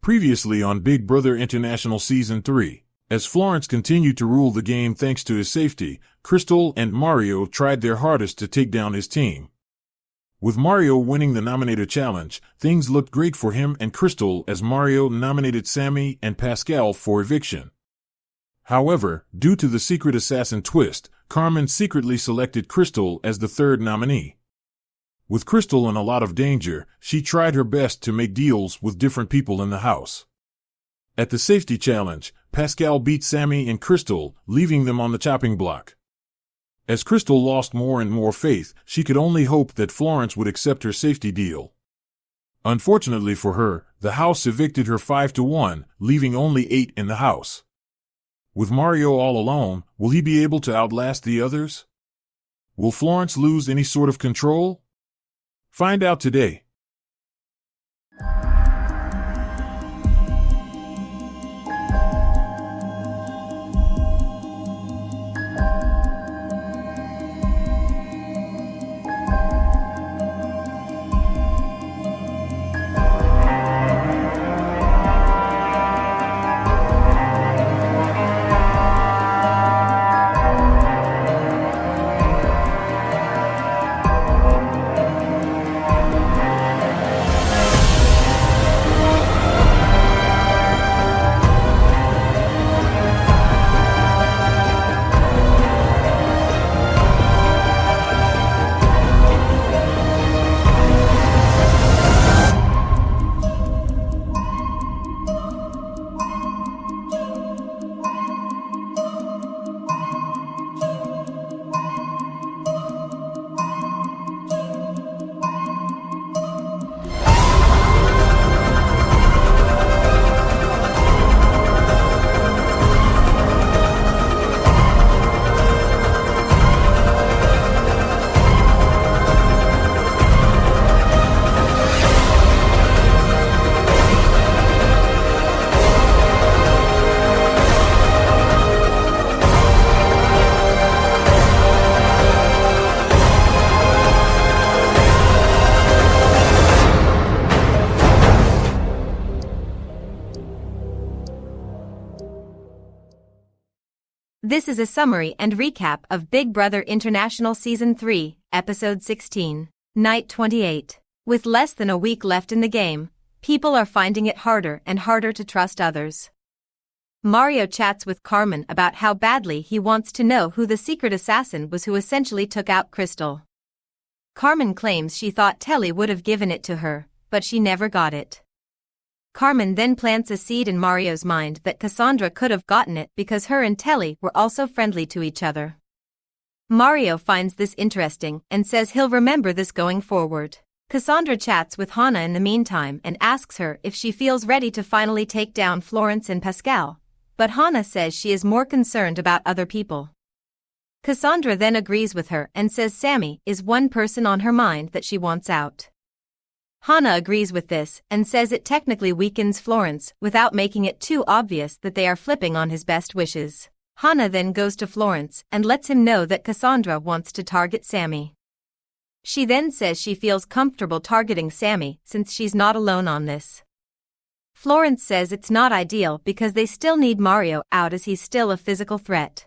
Previously on Big Brother International Season 3. As Florence continued to rule the game thanks to his safety, Crystal and Mario tried their hardest to take down his team. With Mario winning the Nominator Challenge, things looked great for him and Crystal as Mario nominated Sammy and Pascal for eviction. However, due to the secret assassin twist, Carmen secretly selected Crystal as the third nominee. With Crystal in a lot of danger, she tried her best to make deals with different people in the house. At the safety challenge, Pascal beat Sammy and Crystal, leaving them on the chopping block. As Crystal lost more and more faith, she could only hope that Florence would accept her safety deal. Unfortunately for her, the house evicted her 5-1, leaving only 8 in the house. With Mario all alone, will he be able to outlast the others? Will Florence lose any sort of control? Find out today. This is a summary and recap of Big Brother International Season 3, Episode 16, Night 28. With less than a week left in the game, people are finding it harder and harder to trust others. Mario chats with Carmen about how badly he wants to know who the secret assassin was who essentially took out Crystal. Carmen claims she thought Telly would have given it to her, but she never got it. Carmen then plants a seed in Mario's mind that Cassandra could have gotten it because her and Telly were also friendly to each other. Mario finds this interesting and says he'll remember this going forward. Cassandra chats with Hannah in the meantime and asks her if she feels ready to finally take down Florence and Pascal, but Hannah says she is more concerned about other people. Cassandra then agrees with her and says Sammy is one person on her mind that she wants out. Hannah agrees with this and says it technically weakens Florence without making it too obvious that they are flipping on his best wishes. Hannah then goes to Florence and lets him know that Cassandra wants to target Sammy. She then says she feels comfortable targeting Sammy since she's not alone on this. Florence says it's not ideal because they still need Mario out as he's still a physical threat.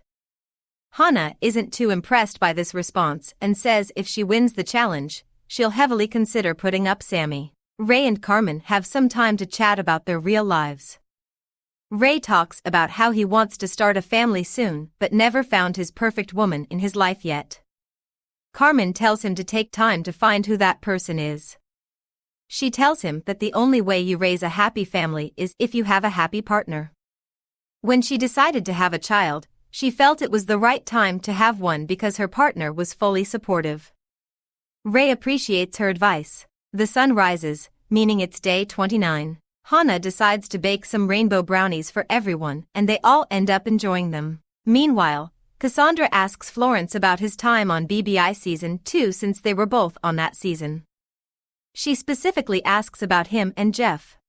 Hannah isn't too impressed by this response and says if she wins the challenge, she'll heavily consider putting up Sammy. Ray and Carmen have some time to chat about their real lives. Ray talks about how he wants to start a family soon but never found his perfect woman in his life yet. Carmen tells him to take time to find who that person is. She tells him that the only way you raise a happy family is if you have a happy partner. When she decided to have a child, she felt it was the right time to have one because her partner was fully supportive. Ray appreciates her advice. The sun rises, meaning it's day 29. Hannah decides to bake some rainbow brownies for everyone and they all end up enjoying them. Meanwhile, Cassandra asks Florence about his time on BBI Season 2 since they were both on that season. She specifically asks about him and Jeff.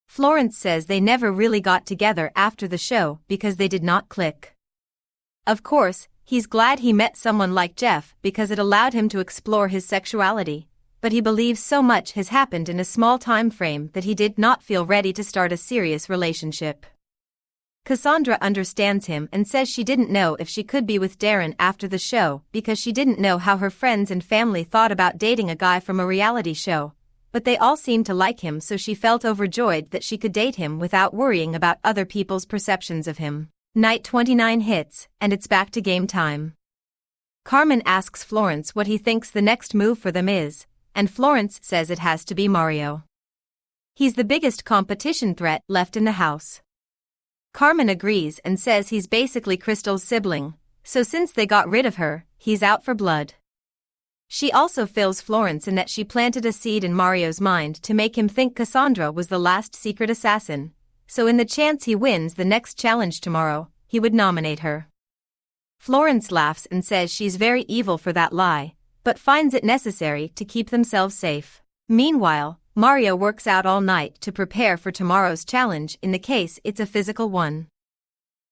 Florence says they never really got together after the show because they did not click. Of course, he's glad he met someone like Jeff because it allowed him to explore his sexuality, but he believes so much has happened in a small time frame that he did not feel ready to start a serious relationship. Cassandra understands him and says she didn't know if she could be with Darren after the show because she didn't know how her friends and family thought about dating a guy from a reality show, but they all seemed to like him, so she felt overjoyed that she could date him without worrying about other people's perceptions of him. Night 29 hits, and it's back to game time. Carmen asks Florence what he thinks the next move for them is, and Florence says it has to be Mario. He's the biggest competition threat left in the house. Carmen agrees and says he's basically Crystal's sibling, so since they got rid of her, he's out for blood. She also fills Florence in that she planted a seed in Mario's mind to make him think Cassandra was the last secret assassin, so in the chance he wins the next challenge tomorrow, he would nominate her. Florence laughs and says she's very evil for that lie, but finds it necessary to keep themselves safe. Meanwhile, Mario works out all night to prepare for tomorrow's challenge in the case it's a physical one.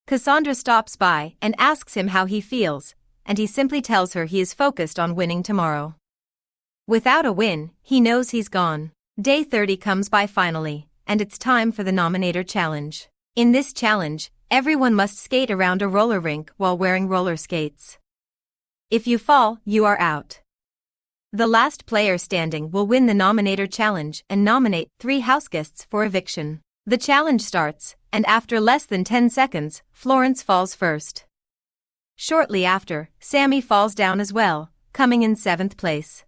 Cassandra stops by and asks him how he feels, and he simply tells her he is focused on winning tomorrow. Without a win, he knows he's gone. Day 30 comes by finally, and it's time for the Nominator Challenge. In this challenge, everyone must skate around a roller rink while wearing roller skates. If you fall, you are out. The last player standing will win the Nominator Challenge and nominate 3 houseguests for eviction. The challenge starts, and after less than 10 seconds, Florence falls first. Shortly after, Sammy falls down as well, coming in 7th place.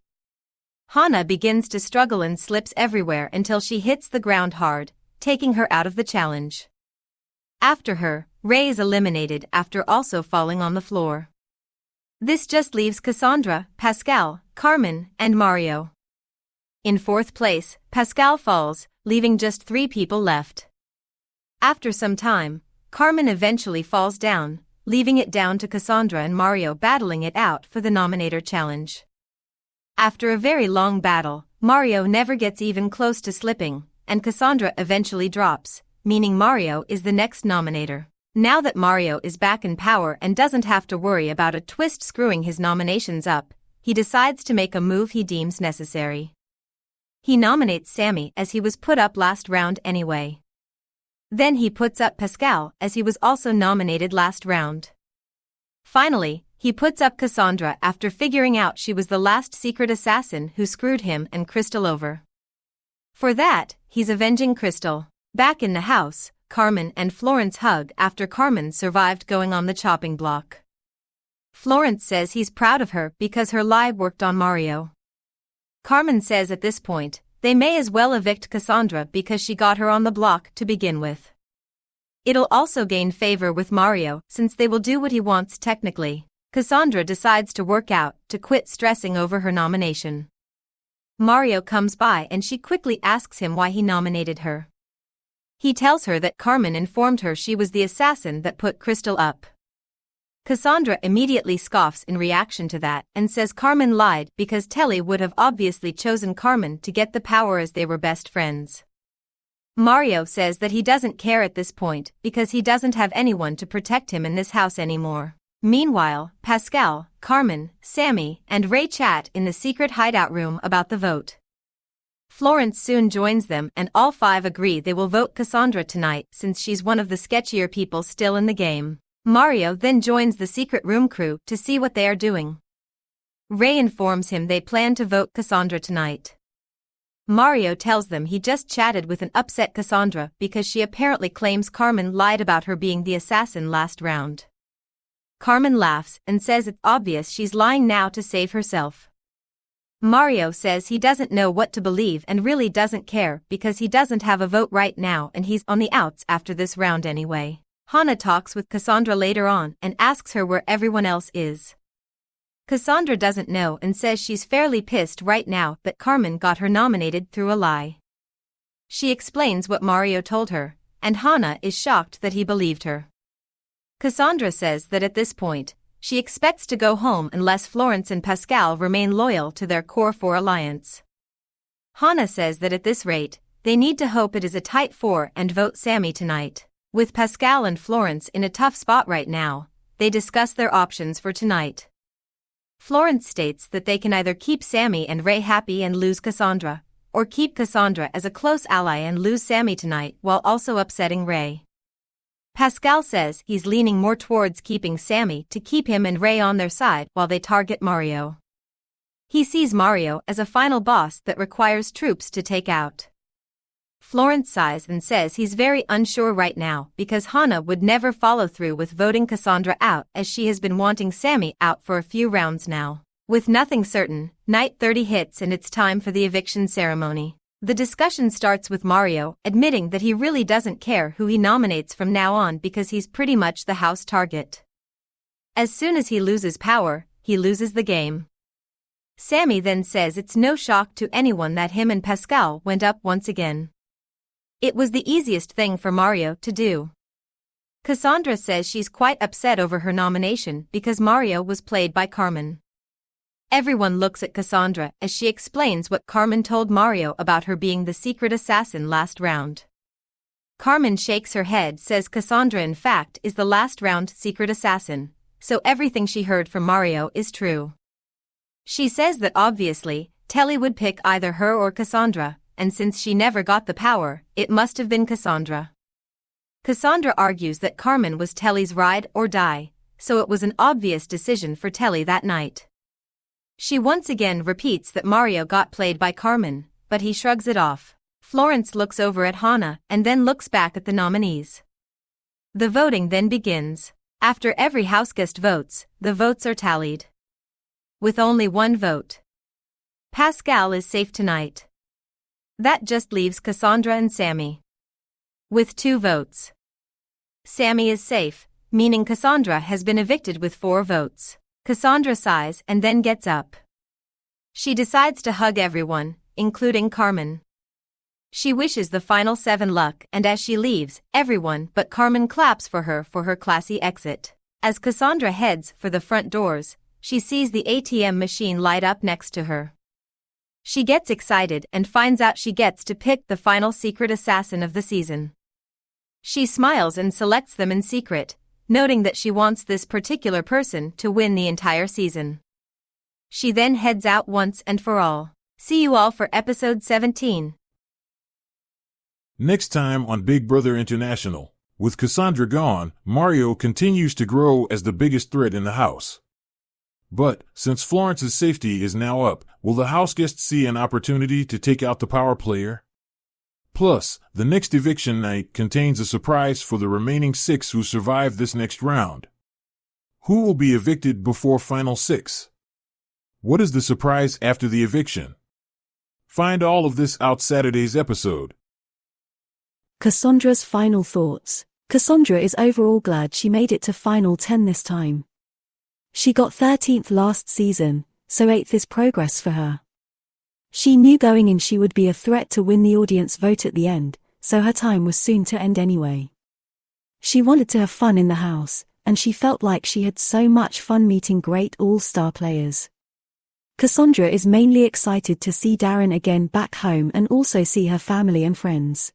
Hannah begins to struggle and slips everywhere until she hits the ground hard, taking her out of the challenge. After her, Ray is eliminated after also falling on the floor. This just leaves Cassandra, Pascal, Carmen, and Mario. In 4th place, Pascal falls, leaving just 3 people left. After some time, Carmen eventually falls down, leaving it down to Cassandra and Mario battling it out for the Nominator Challenge. After a very long battle, Mario never gets even close to slipping, and Cassandra eventually drops, meaning Mario is the next nominator. Now that Mario is back in power and doesn't have to worry about a twist screwing his nominations up, he decides to make a move he deems necessary. He nominates Sammy as he was put up last round anyway. Then he puts up Pascal as he was also nominated last round. Finally, he puts up Cassandra after figuring out she was the last secret assassin who screwed him and Crystal over. For that, he's avenging Crystal. Back in the house, Carmen and Florence hug after Carmen survived going on the chopping block. Florence says he's proud of her because her lie worked on Mario. Carmen says at this point, they may as well evict Cassandra because she got her on the block to begin with. It'll also gain favor with Mario since they will do what he wants technically. Cassandra decides to work out to quit stressing over her nomination. Mario comes by and she quickly asks him why he nominated her. He tells her that Carmen informed her she was the assassin that put Crystal up. Cassandra immediately scoffs in reaction to that and says Carmen lied because Telly would have obviously chosen Carmen to get the power as they were best friends. Mario says that he doesn't care at this point because he doesn't have anyone to protect him in this house anymore. Meanwhile, Pascal, Carmen, Sammy, and Ray chat in the secret hideout room about the vote. Florence soon joins them and all 5 agree they will vote Cassandra tonight since she's one of the sketchier people still in the game. Mario then joins the secret room crew to see what they are doing. Ray informs him they plan to vote Cassandra tonight. Mario tells them he just chatted with an upset Cassandra because she apparently claims Carmen lied about her being the assassin last round. Carmen laughs and says it's obvious she's lying now to save herself. Mario says he doesn't know what to believe and really doesn't care because he doesn't have a vote right now and he's on the outs after this round anyway. Hannah talks with Cassandra later on and asks her where everyone else is. Cassandra doesn't know and says she's fairly pissed right now that Carmen got her nominated through a lie. She explains what Mario told her, and Hannah is shocked that he believed her. Cassandra says that at this point, she expects to go home unless Florence and Pascal remain loyal to their Core 4 alliance. Hannah says that at this rate, they need to hope it is a tight 4 and vote Sammy tonight. With Pascal and Florence in a tough spot right now, they discuss their options for tonight. Florence states that they can either keep Sammy and Ray happy and lose Cassandra, or keep Cassandra as a close ally and lose Sammy tonight while also upsetting Ray. Pascal says he's leaning more towards keeping Sammy to keep him and Ray on their side while they target Mario. He sees Mario as a final boss that requires troops to take out. Florence sighs and says he's very unsure right now because Hana would never follow through with voting Cassandra out as she has been wanting Sammy out for a few rounds now. With nothing certain, night 30 hits and it's time for the eviction ceremony. The discussion starts with Mario admitting that he really doesn't care who he nominates from now on because he's pretty much the house target. As soon as he loses power, he loses the game. Sammy then says it's no shock to anyone that him and Pascal went up once again. It was the easiest thing for Mario to do. Cassandra says she's quite upset over her nomination because Mario was played by Carmen. Everyone looks at Cassandra as she explains what Carmen told Mario about her being the secret assassin last round. Carmen shakes her head, says Cassandra in fact is the last round secret assassin, so everything she heard from Mario is true. She says that obviously, Telly would pick either her or Cassandra, and since she never got the power, it must have been Cassandra. Cassandra argues that Carmen was Telly's ride or die, so it was an obvious decision for Telly that night. She once again repeats that Mario got played by Carmen, but he shrugs it off. Florence looks over at Hana and then looks back at the nominees. The voting then begins. After every houseguest votes, the votes are tallied. With only one vote, Pascal is safe tonight. That just leaves Cassandra and Sammy. With 2 votes, Sammy is safe, meaning Cassandra has been evicted with 4 votes. Cassandra sighs and then gets up. She decides to hug everyone, including Carmen. She wishes the final 7 luck and as she leaves, everyone but Carmen claps for her classy exit. As Cassandra heads for the front doors, she sees the ATM machine light up next to her. She gets excited and finds out she gets to pick the final secret assassin of the season. She smiles and selects them in secret, noting that she wants this particular person to win the entire season. She then heads out once and for all. See you all for episode 17. Next time on Big Brother International. With Cassandra gone, Mario continues to grow as the biggest threat in the house. But, since Florence's safety is now up, will the houseguests see an opportunity to take out the power player? Plus, the next eviction night contains a surprise for the remaining 6 who survive this next round. Who will be evicted before Final 6? What is the surprise after the eviction? Find all of this out Saturday's episode. Cassandra's final thoughts. Cassandra is overall glad she made it to Final 10 this time. She got 13th last season, so 8th is progress for her. She knew going in she would be a threat to win the audience vote at the end, so her time was soon to end anyway. She wanted to have fun in the house, and she felt like she had so much fun meeting great all-star players. Cassandra is mainly excited to see Darren again back home and also see her family and friends.